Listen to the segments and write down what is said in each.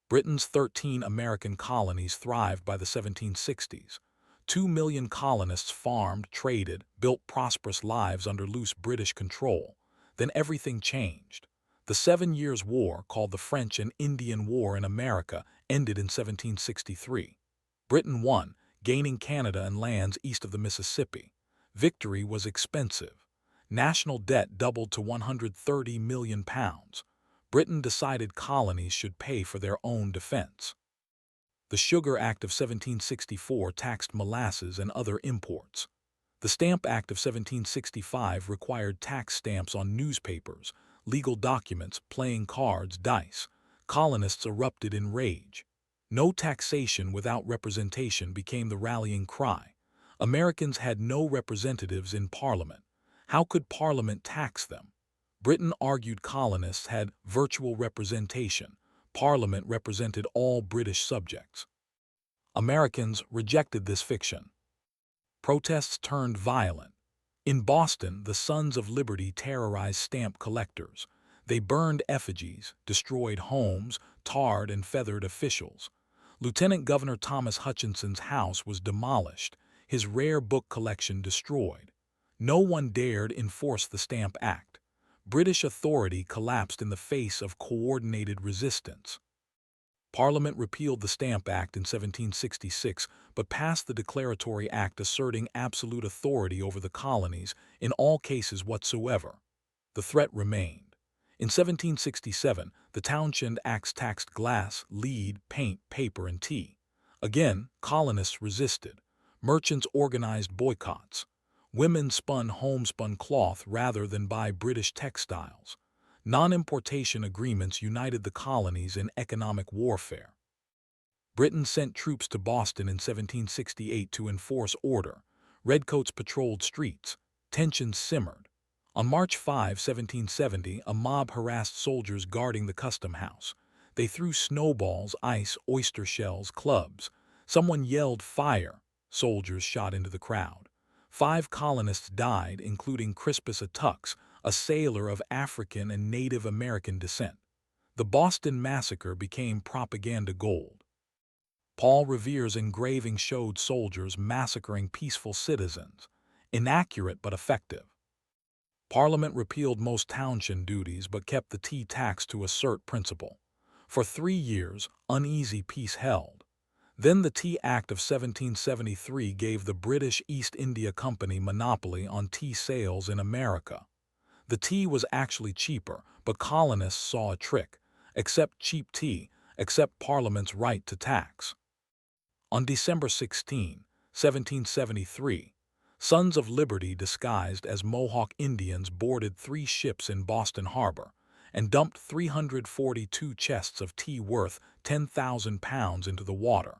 Britain's 13 American colonies thrived by the 1760s. 2 million colonists farmed, traded, built prosperous lives under loose British control. Then everything changed. The 7 Years' War, called the French and Indian War in America, ended in 1763. Britain won, gaining Canada and lands east of the Mississippi. Victory was expensive. National debt doubled to £130 million. Britain decided colonies should pay for their own defense. The Sugar Act of 1764 taxed molasses and other imports. The Stamp Act of 1765 required tax stamps on newspapers, legal documents, playing cards, dice. Colonists erupted in rage. No taxation without representation became the rallying cry. Americans had no representatives in Parliament. How could Parliament tax them? Britain argued colonists had virtual representation. Parliament represented all British subjects. Americans rejected this fiction. Protests turned violent. In Boston, the Sons of Liberty terrorized stamp collectors. They burned effigies, destroyed homes, tarred and feathered officials. Lieutenant Governor Thomas Hutchinson's house was demolished, his rare book collection destroyed. No one dared enforce the Stamp Act. British authority collapsed in the face of coordinated resistance. Parliament repealed the Stamp Act in 1766, but passed the Declaratory Act asserting absolute authority over the colonies in all cases whatsoever. The threat remained. In 1767, the Townshend Acts taxed glass, lead, paint, paper, and tea. Again, colonists resisted. Merchants organized boycotts. Women spun homespun cloth rather than buy British textiles. Non-importation agreements united the colonies in economic warfare. Britain sent troops to Boston in 1768 to enforce order. Redcoats patrolled streets. Tensions simmered. On March 5, 1770, a mob harassed soldiers guarding the custom house. They threw snowballs, ice, oyster shells, clubs. Someone yelled, "Fire!" Soldiers shot into the crowd. 5 colonists died, including Crispus Attucks, a sailor of African and Native American descent. The Boston Massacre became propaganda gold. Paul Revere's engraving showed soldiers massacring peaceful citizens. Inaccurate but effective. Parliament repealed most townshend duties but kept the tea tax to assert principle. For 3 years, uneasy peace held. Then the Tea Act of 1773 gave the British East India Company monopoly on tea sales in America. The tea was actually cheaper, but colonists saw a trick. Accept cheap tea, accept Parliament's right to tax. On December 16, 1773, Sons of Liberty disguised as Mohawk Indians boarded 3 ships in Boston Harbor and dumped 342 chests of tea worth £10,000 into the water.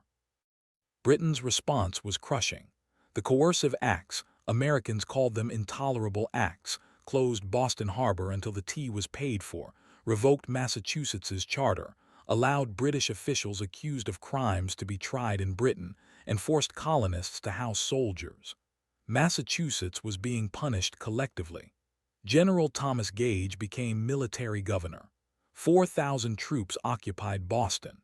Britain's response was crushing. The coercive acts, Americans called them intolerable acts, closed Boston Harbor until the tea was paid for, revoked Massachusetts's charter, allowed British officials accused of crimes to be tried in Britain, and forced colonists to house soldiers. Massachusetts was being punished collectively. General Thomas Gage became military governor. 4,000 troops occupied Boston.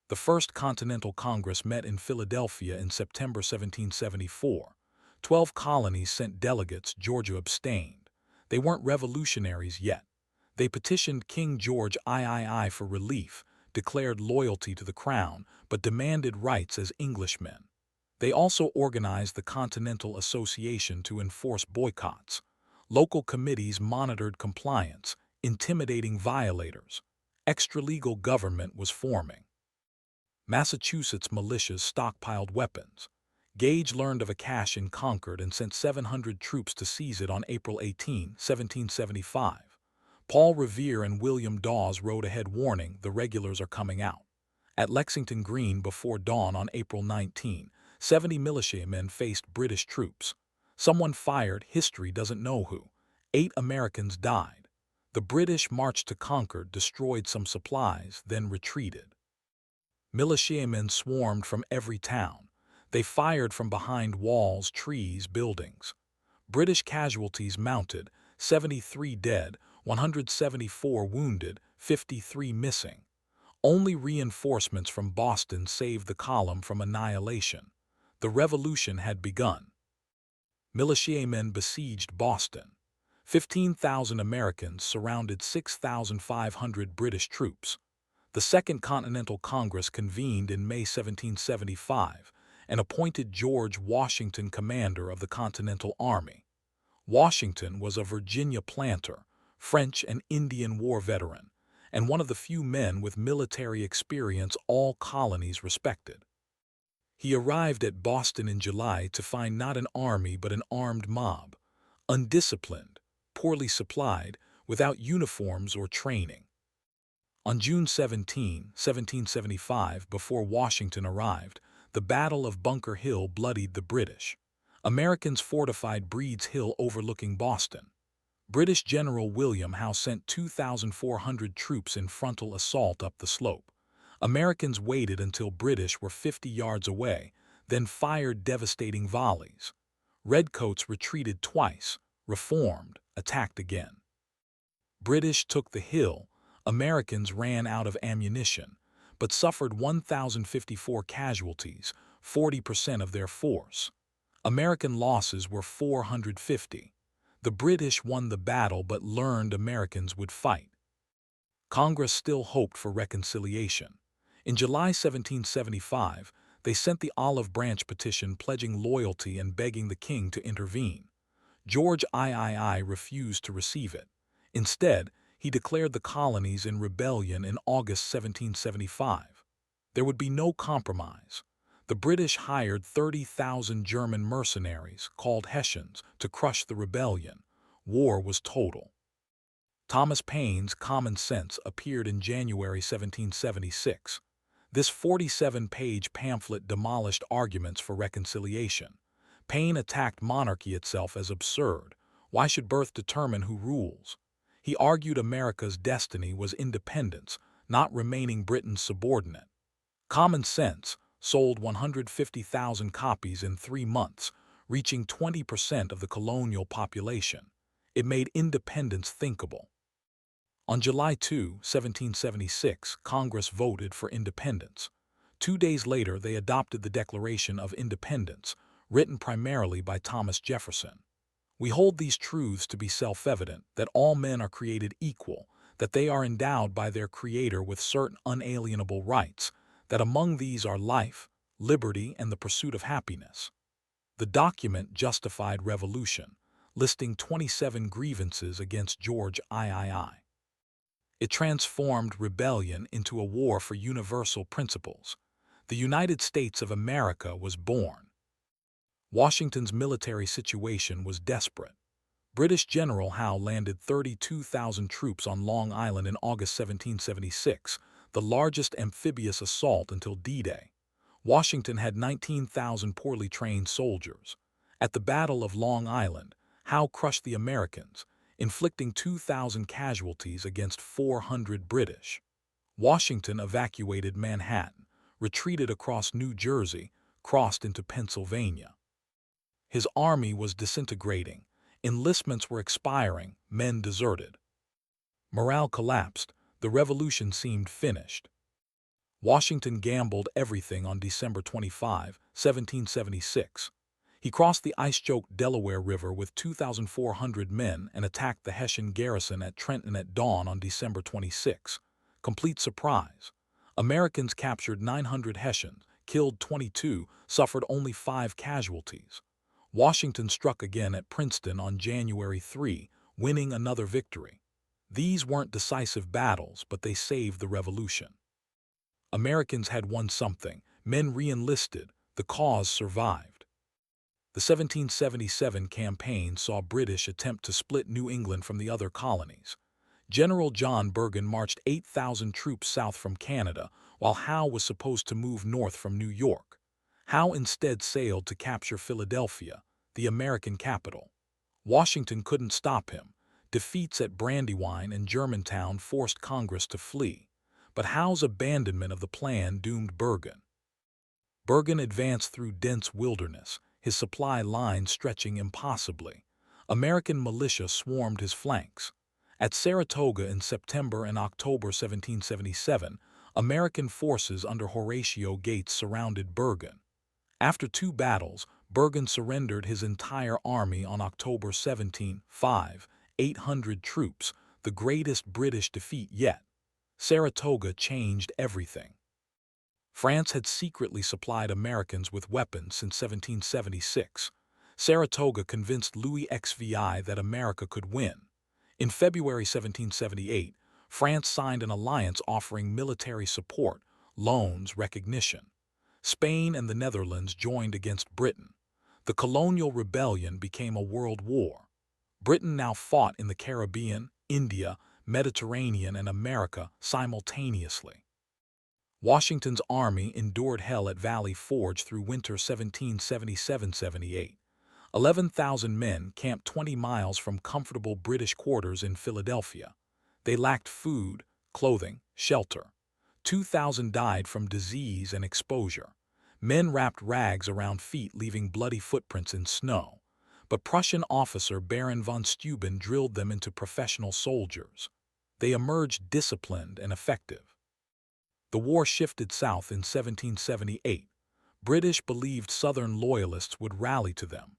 The First Continental Congress met in Philadelphia in September 1774. 12 colonies sent delegates. Georgia abstained. They weren't revolutionaries yet. They petitioned King George III for relief, declared loyalty to the crown, but demanded rights as Englishmen. They also organized the Continental Association to enforce boycotts. Local committees monitored compliance, intimidating violators. Extralegal government was forming. Massachusetts militias stockpiled weapons. Gage learned of a cache in Concord and sent 700 troops to seize it on April 18, 1775. Paul Revere and William Dawes rode ahead warning, "The regulars are coming out." At Lexington Green before dawn on April 19, 70 militiamen faced British troops. Someone fired, history doesn't know who. 8 Americans died. The British marched to Concord, destroyed some supplies, then retreated. Militiamen swarmed from every town. They fired from behind walls, trees, buildings. British casualties mounted, 73 dead, 174 wounded, 53 missing. Only reinforcements from Boston saved the column from annihilation. The revolution had begun. Militiamen besieged Boston. 15,000 Americans surrounded 6,500 British troops. The Second Continental Congress convened in May 1775 and appointed George Washington commander of the Continental Army. Washington was a Virginia planter, French and Indian War veteran, and one of the few men with military experience all colonies respected. He arrived at Boston in July to find not an army but an armed mob, undisciplined, poorly supplied, without uniforms or training. On June 17, 1775, before Washington arrived, the Battle of Bunker Hill bloodied the British. Americans fortified Breed's Hill overlooking Boston. British General William Howe sent 2,400 troops in frontal assault up the slope. Americans waited until British were 50 yards away, then fired devastating volleys. Redcoats retreated twice, reformed, attacked again. British took the hill. Americans ran out of ammunition, but suffered 1,054 casualties, 40% of their force. American losses were 450. The British won the battle but learned Americans would fight. Congress still hoped for reconciliation. In July 1775, they sent the Olive Branch petition pledging loyalty and begging the king to intervene. George III refused to receive it. Instead, he declared the colonies in rebellion in August 1775. There would be no compromise. The British hired 30,000 German mercenaries, called Hessians, to crush the rebellion. War was total. Thomas Paine's Common Sense appeared in January 1776. This 47-page pamphlet demolished arguments for reconciliation. Paine attacked monarchy itself as absurd. Why should birth determine who rules? He argued America's destiny was independence, not remaining Britain's subordinate. Common Sense sold 150,000 copies in 3 months, reaching 20% of the colonial population. It made independence thinkable. On July 2, 1776, Congress voted for independence. 2 days later, they adopted the Declaration of Independence, written primarily by Thomas Jefferson. We hold these truths to be self-evident, that all men are created equal, that they are endowed by their Creator with certain unalienable rights, that among these are life, liberty, and the pursuit of happiness. The document justified revolution, listing 27 grievances against George III. It transformed rebellion into a war for universal principles. The United States of America was born. Washington's military situation was desperate. British General Howe landed 32,000 troops on Long Island in August 1776, the largest amphibious assault until D-Day. Washington had 19,000 poorly trained soldiers. At the Battle of Long Island, Howe crushed the Americans, inflicting 2,000 casualties against 400 British. Washington evacuated Manhattan, retreated across New Jersey, crossed into Pennsylvania. His army was disintegrating. Enlistments were expiring, men deserted. Morale collapsed, the revolution seemed finished. Washington gambled everything on December 25, 1776. He crossed the ice-choked Delaware River with 2,400 men and attacked the Hessian garrison at Trenton at dawn on December 26. Complete surprise. Americans captured 900 Hessians, killed 22, suffered only 5 casualties. Washington struck again at Princeton on January 3, winning another victory. These weren't decisive battles, but they saved the revolution. Americans had won something. Men re-enlisted. The cause survived. The 1777 campaign saw British attempt to split New England from the other colonies. General John Bergen marched 8,000 troops south from Canada, while Howe was supposed to move north from New York. Howe instead sailed to capture Philadelphia, the American capital. Washington couldn't stop him. Defeats at Brandywine and Germantown forced Congress to flee. But Howe's abandonment of the plan doomed Bergen. Bergen advanced through dense wilderness, his supply lines stretching impossibly. American militia swarmed his flanks. At Saratoga in September and October 1777, American forces under Horatio Gates surrounded Bergen. After 2 battles, Bergen surrendered his entire army on October 17, 800 troops, the greatest British defeat yet. Saratoga changed everything. France had secretly supplied Americans with weapons since 1776. Saratoga convinced Louis XVI that America could win. In February 1778, France signed an alliance offering military support, loans, recognition. Spain and the Netherlands joined against Britain. The colonial rebellion became a world war. Britain now fought in the Caribbean, India, Mediterranean, and America simultaneously. Washington's army endured hell at Valley Forge through winter 1777-78. 11,000 men camped 20 miles from comfortable British quarters in Philadelphia. They lacked food, clothing, shelter. 2,000 died from disease and exposure. Men wrapped rags around feet, leaving bloody footprints in snow. But Prussian officer Baron von Steuben drilled them into professional soldiers. They emerged disciplined and effective. The war shifted south in 1778. British believed Southern loyalists would rally to them.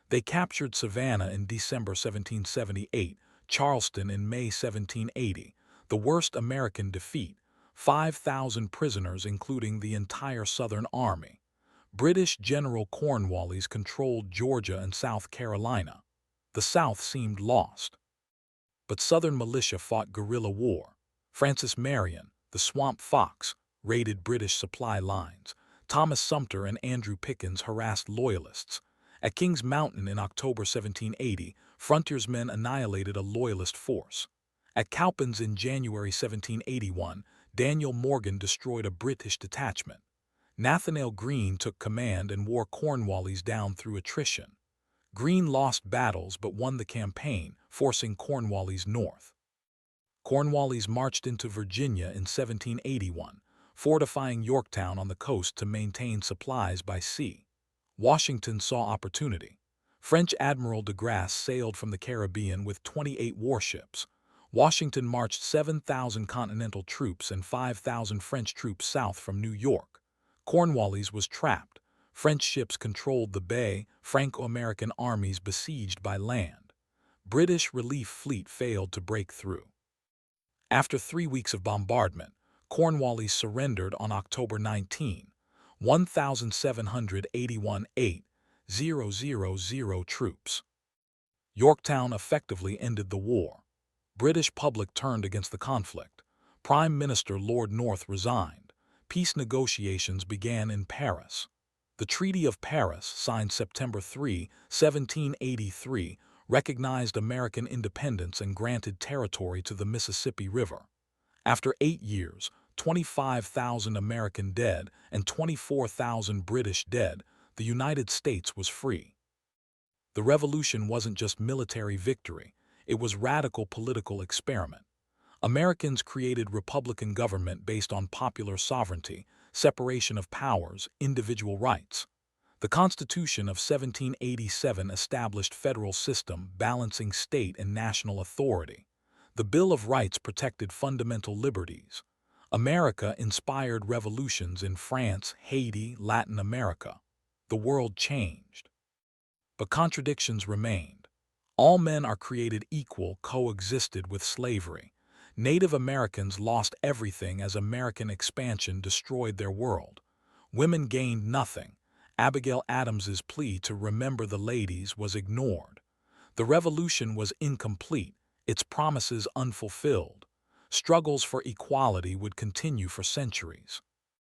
They captured Savannah in December 1778, Charleston in May 1780, the worst American defeat, 5,000 prisoners including the entire Southern Army. British General Cornwallis controlled Georgia and South Carolina. The South seemed lost. But Southern militia fought guerrilla war. Francis Marion, the Swamp Fox, raided British supply lines. Thomas Sumter and Andrew Pickens harassed loyalists. At Kings Mountain in October 1780, frontiersmen annihilated a loyalist force. At Cowpens in January 1781, Daniel Morgan destroyed a British detachment. Nathanael Greene took command and wore Cornwallis down through attrition. Greene lost battles but won the campaign, forcing Cornwallis north. Cornwallis marched into Virginia in 1781, fortifying Yorktown on the coast to maintain supplies by sea. Washington saw opportunity. French Admiral de Grasse sailed from the Caribbean with 28 warships. Washington marched 7,000 Continental troops and 5,000 French troops south from New York. Cornwallis was trapped. French ships controlled the bay, Franco-American armies besieged by land. British relief fleet failed to break through. After 3 weeks of bombardment, Cornwallis surrendered on October 19. 1,781 8,000 troops. Yorktown effectively ended the war. British public turned against the conflict. Prime Minister Lord North resigned. Peace negotiations began in Paris. The Treaty of Paris, signed September 3, 1783, recognized American independence and granted territory to the Mississippi River. After 8 years, 25,000 American dead and 24,000 British dead, the United States was free. The revolution wasn't just military victory, it was radical political experiment. Americans created republican government based on popular sovereignty, separation of powers, individual rights. The Constitution of 1787 established federal system balancing state and national authority. The Bill of Rights protected fundamental liberties. America inspired revolutions in France, Haiti, Latin America. The world changed. But contradictions remained. All men are created equal coexisted with slavery. Native Americans lost everything as American expansion destroyed their world. Women gained nothing. Abigail Adams's plea to remember the ladies was ignored. The revolution was incomplete, its promises unfulfilled. Struggles for equality would continue for centuries.